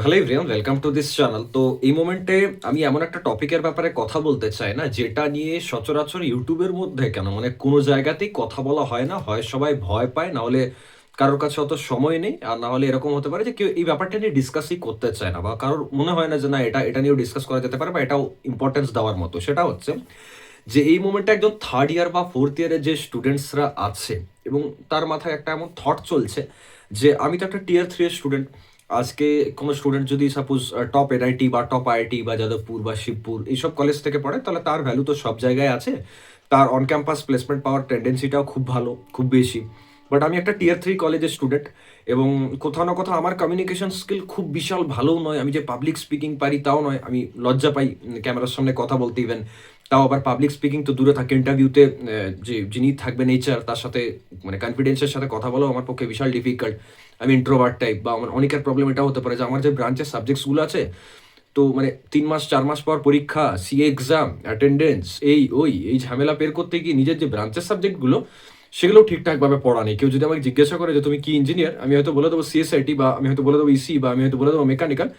Hello everyone, welcome to this channel. তো এই মোমেন্টে আমি এমন একটা টপিকের ব্যাপারে কথা বলতে চাই না, যেটা নিয়ে সচরাচর ইউটিউবের মধ্যে কেন মানে কোনো জায়গাতেই কথা বলা হয় না। হয় সবাই ভয় পায়, না হলে কারোর কাছে অত সময় নেই, আর না হলে এরকম হতে পারে যে কেউ এই ব্যাপারটা নিয়ে ডিসকাসই করতে চায় না, বা কারোর মনে হয় না যে না এটা নিয়েও ডিসকাস করা যেতে পারে বা এটাও ইম্পর্টেন্স দেওয়ার মতো। সেটা হচ্ছে যে এই মোমেন্টে একজন থার্ড ইয়ার বা ফোর্থ ইয়ারের যে স্টুডেন্টসরা আছে এবং তার মাথায় একটা এমন থট চলছে যে আমি তো একটা টিয়ার 3 এর স্টুডেন্ট। আজকে কোনো স্টুডেন্ট যদি সাপোজ টপ এনআইটি বা টপ আইআইটি বা যাদবপুর বা শিবপুর এইসব কলেজ থেকে পড়ে, তাহলে তার ভ্যালু তো সব জায়গায় আছে। তার অন ক্যাম্পাস প্লেসমেন্ট পাওয়ার টেন্ডেন্সিটাও খুব ভালো, খুব বেশি। বাট আমি একটা টিয়ার 3 কলেজের স্টুডেন্ট, এবং কোথাও না কোথাও আমার কমিউনিকেশন স্কিল খুব বিশাল ভালোও নয়। আমি যে পাবলিক স্পিকিং পারি তাও নয়, আমি লজ্জা পাই ক্যামেরার সামনে কথা বলতে। ইভেন তাও আবার পাবলিক স্পিকিং তো দূরে থাকে, ইন্টারভিউতে যে যিনি থাকবেন এইচআর, তার সাথে মানে কনফিডেন্সের সাথে কথা বলাও আমার পক্ষে বিশাল ডিফিকাল্ট। আমি ইন্ট্রোভার্ট টাইপ, বা আমার অনেকের প্রবলেম এটাও হতে পারে যে আমার যে ব্রাঞ্চের সাবজেক্টসগুলো আছে, তো মানে 3 মাস 4 মাস পর পরীক্ষা, সিএ এক্সাম, অ্যাটেন্ডেন্স, এই ঝামেলা পের করতে গিয়ে নিজের যে ব্রাঞ্চের সাবজেক্টগুলো সেগুলো ঠিকঠাকভাবে পড়া নেই। কেউ যদি আমাকে জিজ্ঞাসা করে যে তুমি কি ইঞ্জিনিয়ার, আমি হয়তো বলে দেবো সিএসআইটি, বা আমি হয়তো বলে দেবো ইসি, বা আমি হয়তো বলে দেবো মেকানিক্যাল।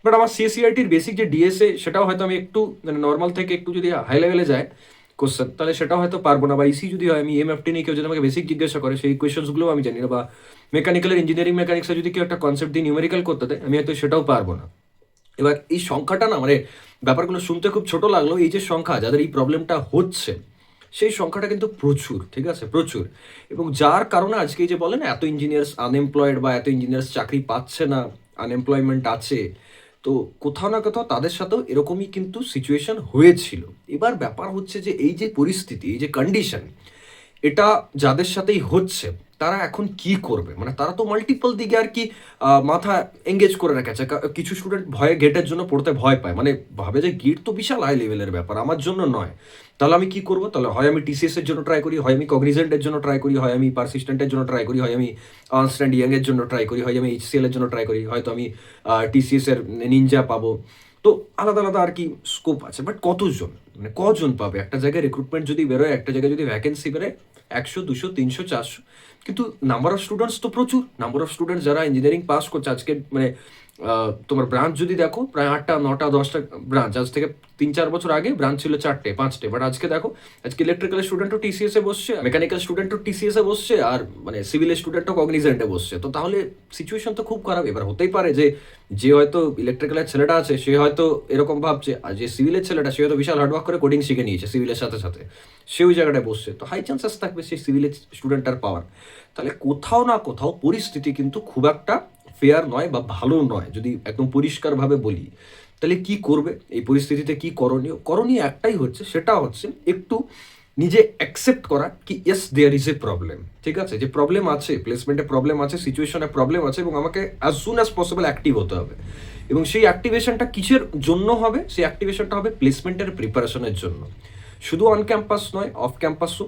বাট আমার সিএসিআইটির বেসিক যে ডিএসএ, সেটাও হয়তো আমি একটু মানে নর্মাল থেকে একটু যদি হাই লেভেলে যায় কোশ্চেন, তাহলে সেটাও হয়তো পারবো না। বা ইসি যদি হয়, আমি এমএফটি নিয়ে কেউ যদি আমাকে বেসিক জিজ্ঞাসা করে, সেই কোয়েশনসগুলো আমি জানি না। বা মেকানিক্যালের ইঞ্জিনিয়ারিং মেকানিক্সে যদি কেউ একটা কনসেপ্ট দিয়ে নিউমেরিক্যাল করতে দেয়, আমি হয়তো সেটাও পারবো না। এবার এই সংখ্যাটা না মানে ব্যাপারগুলো শুনতে খুব ছোট লাগলো, এই যে সংখ্যা যাদের এই প্রবলেমটা হচ্ছে, সেই সংখ্যাটা কিন্তু প্রচুর, ঠিক আছে, প্রচুর। এবং যার কারণে আজকে এই যে বলেন এত ইঞ্জিনিয়ার্স আনএমপ্লয়েড, বা এত ইঞ্জিনিয়ার্স চাকরি পাচ্ছে না, আনএমপ্লয়মেন্ট আছে। তো কোথাও না কোথাও তাদের সাথেও এরকমই কিন্তু সিচুয়েশন হয়েছিল। এবার ব্যাপার হচ্ছে যে এই যে পরিস্থিতি, এই যে কন্ডিশন, এটা যাদের সাথেই হচ্ছে, তারা এখন কি করবে? মানে তারা তো মাল্টিপল দিকে আর কি মাথা এঙ্গেজ করে রেখেছে। কিছু স্টুডেন্ট ভয়ে গেটের জন্য পড়তে ভয় পায়, মানে ভাবে যে গেট তো বিশাল হাই লেভেলের ব্যাপার, আমার জন্য নয়। তাহলে আমি কি করবো? তাহলে হয় আমি টিসিএস এর জন্য ট্রাই করি, হয় আমি কগনিজেন্টের জন্য ট্রাই করি, হয় আমি পারসিস্টেন্টের জন্য ট্রাই করি, হয় আমি আর্নস্ট অ্যান্ড ইয়ং এর জন্য ট্রাই করি, হয় আমি এইচসিএল এর জন্য ট্রাই করি, হয়তো আমি টিসিএস এর নিনজা পাবো। তো আলাদা আলাদা আর কি স্কোপ আছে। বাট কতজন, মানে কজন পাবে? একটা জায়গায় রিক্রুটমেন্ট যদি বেরোয়, একটা জায়গায় যদি ভ্যাকেন্সি বেরোয় 100, 200, 300, 400, কিন্তু নাম্বার অফ স্টুডেন্টস তো প্রচুর। নাম্বার অফ স্টুডেন্টস যারা ইঞ্জিনিয়ারিং পাস করছে আজকে, মানে তোমার ব্রাঞ্চ যদি দেখো, প্রায় 8টা 9টা 10টা ব্রাঞ্চ। আজ থেকে 3-4 বছর আগে ব্রাঞ্চ ছিল 4টে 5টে, বাট আজকে দেখো, আজকে ইলেকট্রিক্যাল স্টুডেন্টও টিসিএস এ বসছে, মেকানিক্যাল স্টুডেন্টও টিসিএস এ বসছে, আর মানে সিভিল স্টুডেন্টও কগনিজেন্টে বসছে। তো তাহলে সিচুয়েশন তো খুব খারাপ। এবার হতেই পারে যে যে হয়তো ইলেকট্রিক্যালের ছেলেটা আছে, সে হয়তো এরকম ভাবছে, আর যে সিভিলের ছেলেটা, সে হয়তো বিশাল হার্ডওয়ার্ক করে কোডিং শিখে নিয়েছে সিভিলের সাথে সাথে, সে ওই জায়গাটায় বসছে। তো হাই চান্সেস থাকবে সেই সিভিলের স্টুডেন্টটার পাওয়ার। তাহলে কোথাও না কোথাও পরিস্থিতি কিন্তু খুব একটা ফেয়ার নয় বা ভালো নয়, যদি একদম পরিষ্কারভাবে বলি। তাহলে কি করবে এই পরিস্থিতিতে? কি করণীয়? করণীয় একটাই হচ্ছে, সেটা হচ্ছে একটু নিজে অ্যাকসেপ্ট করা কি yes there is a problem. ঠিক আছে, যে প্রবলেম আছে, প্লেসমেন্টে প্রবলেম আছে, সিচুয়েশনে প্রবলেম আছে, এবং আমাকে as soon as possible active হতে হবে। এবং সেই অ্যাক্টিভেশনটা কিসের জন্য হবে? সেই অ্যাক্টিভেশনটা হবে প্লেসমেন্টের প্রিপারেশনের জন্য। শুধু অন ক্যাম্পাস নয়, অফ ক্যাম্পাসও।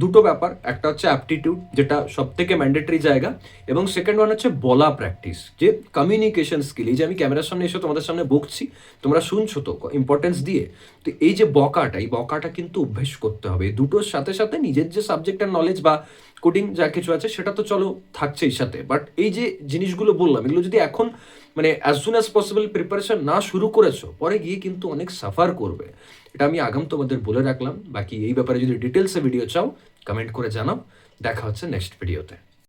দুটো ব্যাপার, একটা হচ্ছে অ্যাপটিটিউড, যেটা সব থেকে ম্যান্ডেটরি জায়গা, এবং সেকেন্ড ওয়ান হচ্ছে বলা প্র্যাকটিস, যে কমিউনিকেশন স্কিল। এই যে আমি ক্যামেরার সামনে এসে তোমাদের সামনে বকছি, তোমরা শুনছো তো ইম্পর্টেন্স দিয়ে। তো এই যে বকাটা, এই বকাটা কিন্তু অভ্যেস করতে হবে। এই দুটোর সাথে সাথে নিজের যে সাবজেক্টের নলেজ বা কোডিং যা কিছু আছে, সেটা তো চলো থাকছেই সাথে। বাট এই যে জিনিসগুলো বললাম, এগুলো যদি এখন মানে as soon as possible preparation না শুরু করেছো, পরে গিয়ে কিন্তু অনেক সাফার করবে। এটা আমি আগাম তোমাদের বলে রাখলাম। বাকি এই ব্যাপারে যদি ডিটেলসে ভিডিও চাও, কমেন্ট করে জানাও। দেখা হচ্ছে নেক্সট ভিডিওতে।